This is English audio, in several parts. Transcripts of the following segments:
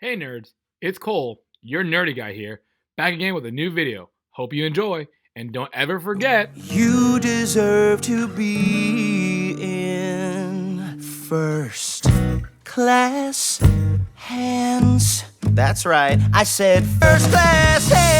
Hey nerds, it's Cole, your nerdy guy here, back again with a new video. Hope you enjoy, and don't ever forget, You deserve to be in first class hands. That's right, I said first class hands.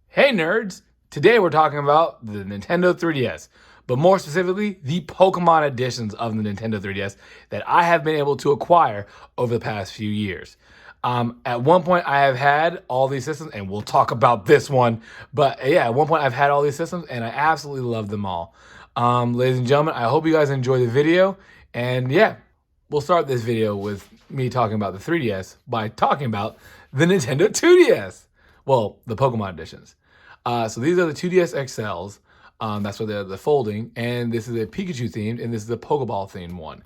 hey nerds, today we're talking about the Nintendo 3DS, but more specifically, the Pokemon editions of the Nintendo 3DS that I have been able to acquire over the past few years. At one point, I have had all these systems, and we'll talk about this one. But yeah, at one point, I've had all these systems, and I absolutely love them all. Ladies and gentlemen, I hope you guys enjoy the video. And yeah, we'll start this video with me talking about the 3DS by talking about the Nintendo 2DS. Well, the Pokemon editions. So these are the 2DS XLs. That's what they're folding. And this is a Pikachu themed, and this is a Pokeball themed one.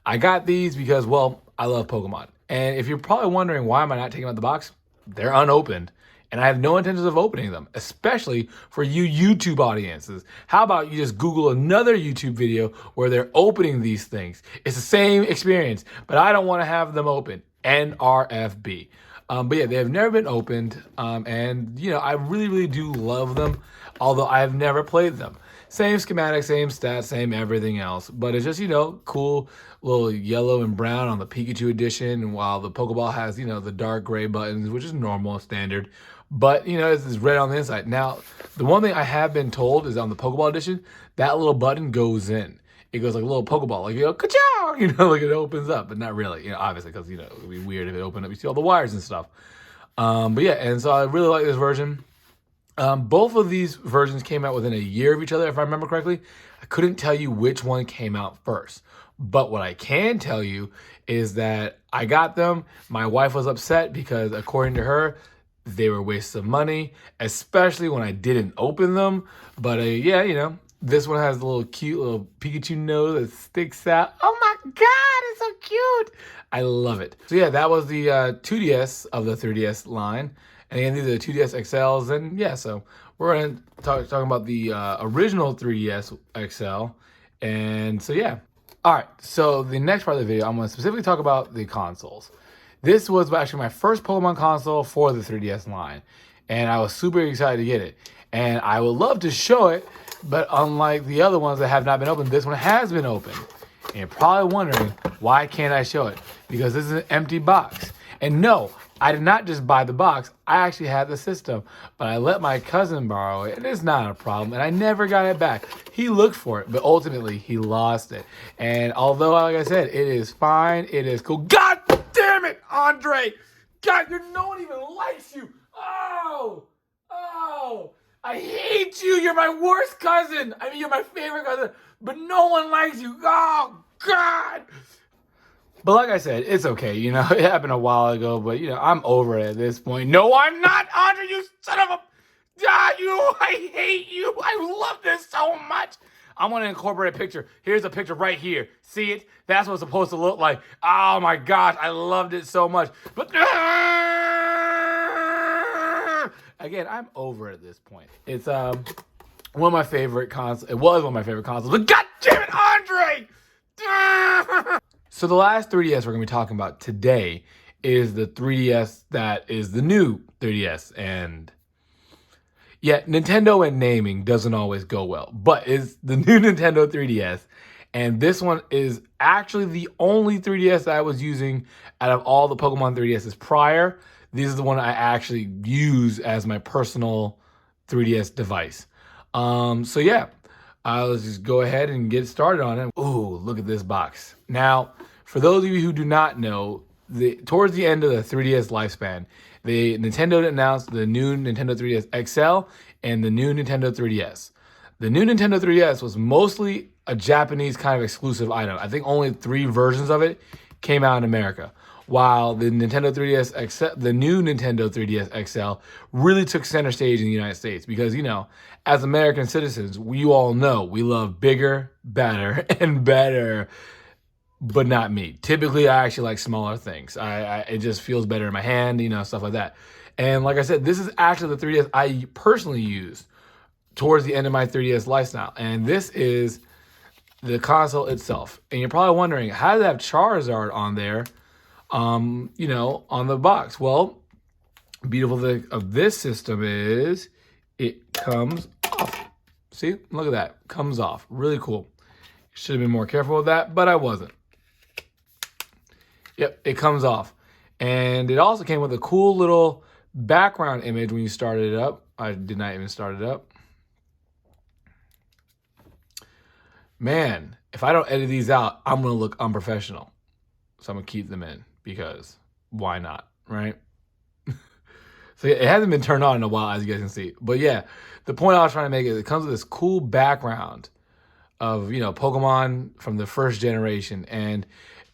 I got these because, well, I love Pokemon. And if you're probably wondering why am I not taking them out the box, they're unopened. And I have no intentions of opening them, especially for you YouTube audiences. How about you just Google another YouTube video where they're opening these things? It's the same experience, but I don't want to have them open. NRFB. But yeah, they have never been opened. And, you know, I really, really do love them, although I have never played them. Same schematic, same stats, same everything else. But it's just, you know, cool little yellow and brown on the Pikachu edition, while the Pokeball has, you know, the dark gray buttons, which is normal, standard. But, you know, it's red on the inside. Now, the one thing I have been told is on the Pokeball edition, that little button goes in. It goes like a little Pokeball, like, you know, ka-chow, you know, like it opens up, but not really, you know, obviously, because, you know, it would be weird if it opened up. You see all the wires and stuff. But yeah, and so I really like this version. Both of these versions came out within a year of each other, if I remember correctly. I couldn't tell you which one came out first. But what I can tell you is that I got them. My wife was upset because, according to her, they were wastes of money, especially when I didn't open them. But yeah, you know, this one has a little cute little Pikachu nose that sticks out. Oh my God, it's so cute. I love it. So yeah, that was the 2DS of the 3DS line. And again, these are the 2DS XLs. And yeah, so we're going to talking about the original 3DS XL. And so yeah. All right, so the next part of the video, I'm going to specifically talk about the consoles. This was actually my first Pokemon console for the 3DS line, and I was super excited to get it. And I would love to show it, but unlike the other ones that have not been opened, this one has been opened. And you're probably wondering, why can't I show it? Because this is an empty box. And no, I did not just buy the box. I actually had the system, but I let my cousin borrow it, and it's not a problem, and I never got it back. He looked for it, but ultimately he lost it. And although, like I said, it is fine, it is cool. God damn it, Andre! God, no one even likes you. Oh, I hate you. You're my worst cousin. I mean, you're my favorite cousin, but no one likes you. Oh, God. But like I said, it's okay. You know, it happened a while ago, but, you know, I'm over it at this point. No, I'm not, Andre, you son of a... I hate you. I love this so much. I want to incorporate a picture. Here's a picture right here. See it? That's what it's supposed to look like. Oh, my gosh. I loved it so much. But... again, I'm over it at this point. It's one of my favorite consoles. It was one of my favorite consoles. But God damn it, Andre! So the last 3DS we're going to be talking about today is the 3DS that is the new 3DS. And yeah, Nintendo and naming doesn't always go well, but it's the new Nintendo 3DS. And this one is actually the only 3DS that I was using out of all the Pokemon 3DSs prior. This is the one I actually use as my personal 3DS device. So yeah, let's just go ahead and get started on it. Ooh, look at this box. Now, for those of you who do not know, towards the end of the 3DS lifespan, Nintendo announced the new Nintendo 3DS XL and the new Nintendo 3DS. The new Nintendo 3DS was mostly a Japanese kind of exclusive item. I think only 3 versions of it came out in America, while the Nintendo 3DS XL, the new Nintendo 3DS XL, really took center stage in the United States because, you know, as American citizens, you all know we love bigger, better, and better. But not me. Typically, I actually like smaller things. It just feels better in my hand, you know, stuff like that. And like I said, this is actually the 3DS I personally used towards the end of my 3DS lifestyle. And this is the console itself. And you're probably wondering, how does it have Charizard on there, you know, on the box? Well, beautiful thing of this system is it comes off. See, look at that, comes off, really cool. Should have been more careful with that, but I wasn't. Yep, it comes off. And it also came with a cool little background image when you started it up. I did not even start it up. Man, if I don't edit these out, I'm gonna look unprofessional. So I'm gonna keep them in because why not, right? So it hasn't been turned on in a while, as you guys can see. But yeah, the point I was trying to make is it comes with this cool background of, you know, Pokemon from the first generation. And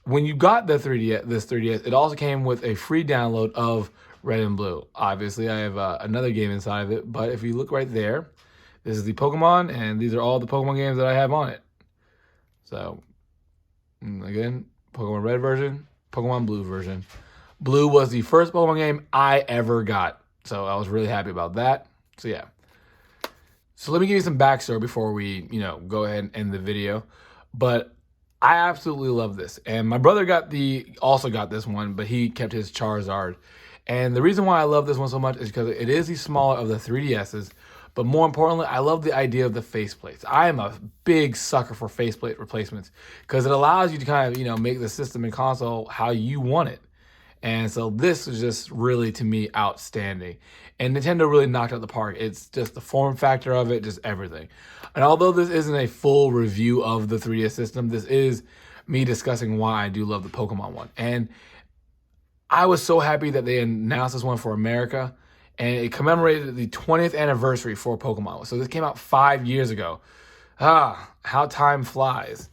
when you got the 3DS, this 3DS, it also came with a free download of Red and Blue. Obviously, I have another game inside of it, but if you look right there, this is the Pokemon, and these are all the Pokemon games that I have on it. So, again, Pokemon Red version, Pokemon Blue version. Blue was the first Pokemon game I ever got, so I was really happy about that. So yeah. So let me give you some backstory before we, you know, go ahead and end the video. But I absolutely love this. And my brother also got this one, but he kept his Charizard. And the reason why I love this one so much is because it is the smaller of the 3DSs. But more importantly, I love the idea of the faceplates. I am a big sucker for faceplate replacements because it allows you to kind of, you know, make the system and console how you want it. And so this is just really, to me, outstanding. And Nintendo really knocked out the park. It's just the form factor of it, just everything. And although this isn't a full review of the 3DS system, this is me discussing why I do love the Pokemon one. And I was so happy that they announced this one for America. And it commemorated the 20th anniversary for Pokemon. So this came out 5 years ago. How time flies.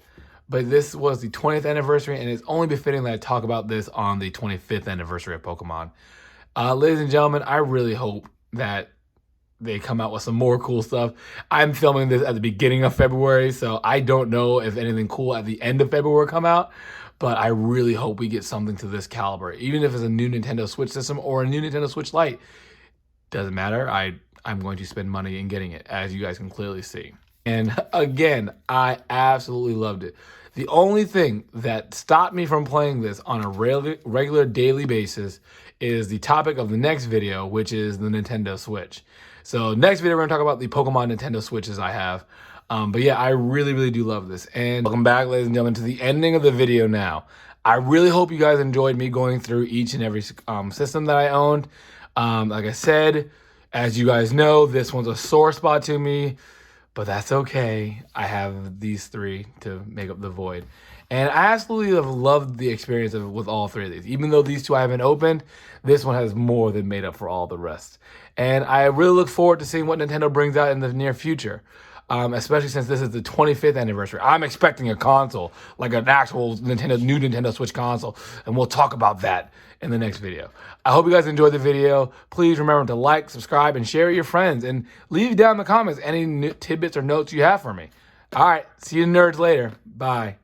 But this was the 20th anniversary, and it's only befitting that I talk about this on the 25th anniversary of Pokemon. Ladies and gentlemen, I really hope that they come out with some more cool stuff. I'm filming this at the beginning of February, so I don't know if anything cool at the end of February come out, but I really hope we get something to this caliber. Even if it's a new Nintendo Switch system or a new Nintendo Switch Lite, doesn't matter. I'm going to spend money in getting it, as you guys can clearly see. And again, I absolutely loved it. The only thing that stopped me from playing this on a regular daily basis is the topic of the next video, which is the Nintendo Switch. So next video, we're going to talk about the Pokemon Nintendo Switches I have. But yeah, I really, really do love this. And welcome back, ladies and gentlemen, to the ending of the video now. I really hope you guys enjoyed me going through each and every system that I owned. Like I said, as you guys know, this one's a sore spot to me. But that's okay. I have these three to make up the void. And I absolutely have loved the experience with all three of these. Even though these two I haven't opened, this one has more than made up for all the rest. And I really look forward to seeing what Nintendo brings out in the near future. Especially since this is the 25th anniversary. I'm expecting a console, like an actual new Nintendo Switch console, and we'll talk about that in the next video. I hope you guys enjoyed the video. Please remember to like, subscribe, and share with your friends, and leave down in the comments any tidbits or notes you have for me. All right, see you nerds later. Bye.